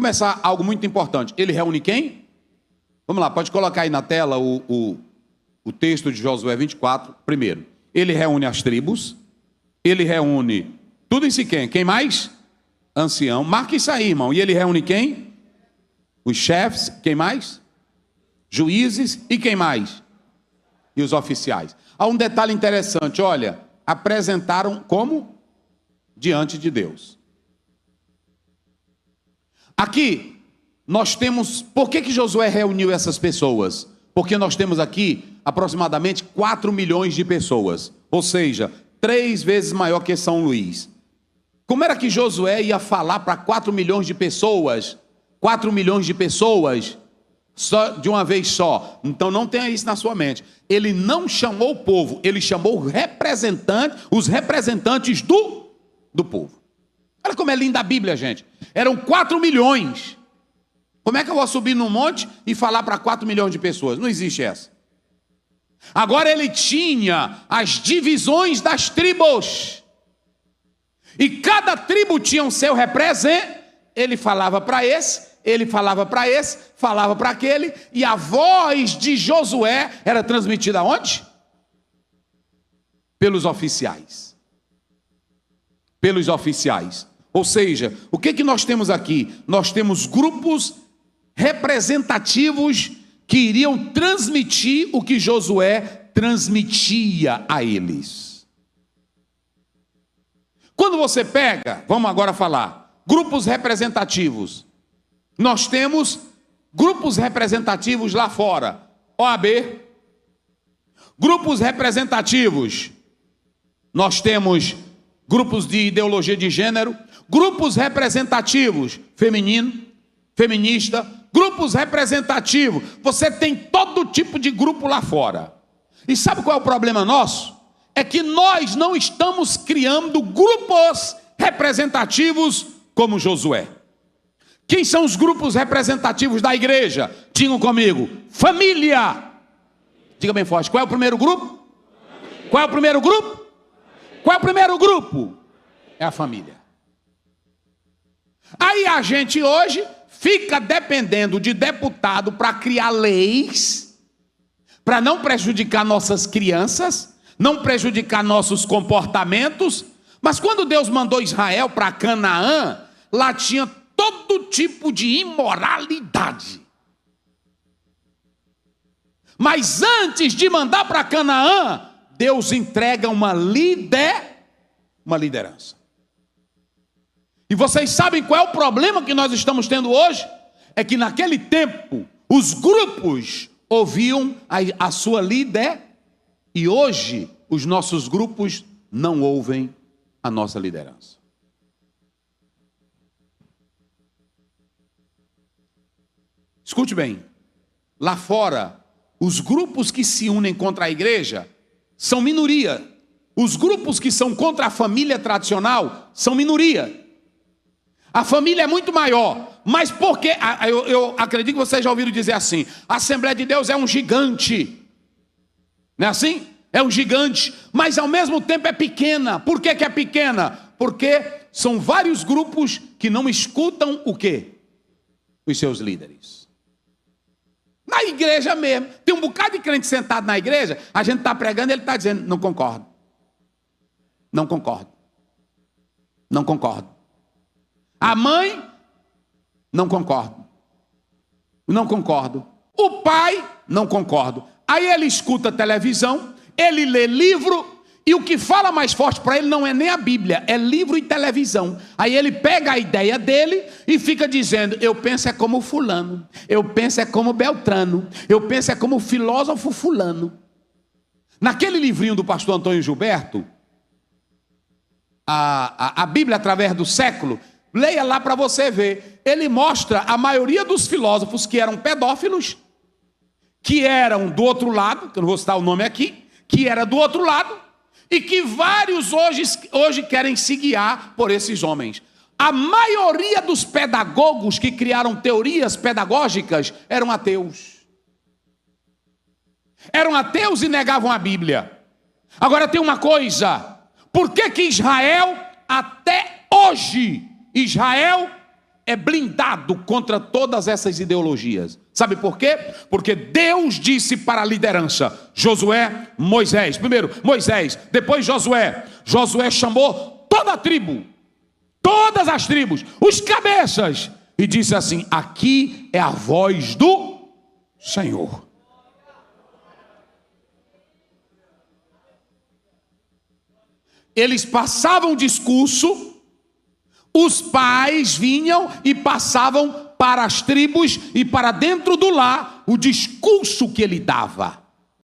começar algo muito importante. Ele reúne quem? Vamos lá, pode colocar aí na tela o texto de Josué 24. Primeiro, ele reúne as tribos, ele reúne tudo isso e quem? Quem mais? Ancião. Marca isso aí, irmão. E ele reúne quem? Os chefes. Quem mais? Juízes. E quem mais? E os oficiais. Há um detalhe interessante, olha, apresentaram como? Diante de Deus. Aqui, nós temos, por que Josué reuniu essas pessoas? Porque nós temos aqui aproximadamente 4 milhões de pessoas, ou seja, 3 vezes maior que São Luís. Como era que Josué ia falar para 4 milhões de pessoas? 4 milhões de pessoas, só de uma vez só. Então não tenha isso na sua mente. Ele não chamou o povo, ele chamou os representantes do povo. Olha como é linda a Bíblia, gente. Eram 4 milhões. Como é que eu vou subir num monte e falar para 4 milhões de pessoas? Não existe essa. Agora ele tinha as divisões das tribos. E cada tribo tinha um seu representante. Ele falava para esse, ele falava para esse, falava para aquele. E a voz de Josué era transmitida aonde? Pelos oficiais. Pelos oficiais. Ou seja, o que nós temos aqui? Nós temos grupos representativos que iriam transmitir o que Josué transmitia a eles. Quando você pega, vamos agora falar, grupos representativos. Nós temos grupos representativos lá fora. OAB. Grupos representativos. Nós temos grupos de ideologia de gênero. Grupos representativos, feminino, feminista. Grupos representativos. Você tem todo tipo de grupo lá fora. E sabe qual é o problema nosso? É que nós não estamos criando grupos representativos como Josué. Quem são os grupos representativos da igreja? Digam comigo, família. Diga bem forte, qual é o primeiro grupo? Qual é o primeiro grupo? Qual é o primeiro grupo? É a família. Aí a gente hoje fica dependendo de deputado para criar leis, para não prejudicar nossas crianças, não prejudicar nossos comportamentos. Mas quando Deus mandou Israel para Canaã, lá tinha todo tipo de imoralidade. Mas antes de mandar para Canaã, Deus entrega uma liderança. E vocês sabem qual é o problema que nós estamos tendo hoje? É que naquele tempo, os grupos ouviam a sua líder, e hoje os nossos grupos não ouvem a nossa liderança. Escute bem, lá fora, os grupos que se unem contra a igreja são minoria. Os grupos que são contra a família tradicional são minoria. A família é muito maior, mas porque, eu acredito que vocês já ouviram dizer assim, a Assembleia de Deus é um gigante. Não é assim? É um gigante, mas ao mesmo tempo é pequena. Por que é pequena? Porque são vários grupos que não escutam o quê? Os seus líderes. Na igreja mesmo, tem um bocado de crente sentado na igreja, a gente está pregando e ele está dizendo, não concordo. Não concordo. Não concordo. A mãe, não concordo. Não concordo. O pai, não concordo. Aí ele escuta televisão, ele lê livro, e o que fala mais forte para ele não é nem a Bíblia, é livro e televisão. Aí ele pega a ideia dele e fica dizendo, eu penso é como fulano, eu penso é como Beltrano, eu penso é como o filósofo fulano. Naquele livrinho do pastor Antônio Gilberto, a Bíblia através do século, leia lá para você ver. Ele mostra a maioria dos filósofos que eram pedófilos, que eram do outro lado, que eu não vou citar o nome aqui, que era do outro lado, e que vários hoje querem se guiar por esses homens. A maioria dos pedagogos que criaram teorias pedagógicas eram ateus. Eram ateus e negavam a Bíblia. Agora tem uma coisa, por que Israel, até hoje, Israel é blindado contra todas essas ideologias. Sabe por quê? Porque Deus disse para a liderança: Josué, Moisés. Primeiro Moisés, depois Josué. Josué chamou toda a tribo, todas as tribos, os cabeças, e disse assim: aqui é a voz do Senhor. Eles passavam o discurso, os pais vinham e passavam para as tribos e para dentro do lar o discurso que ele dava.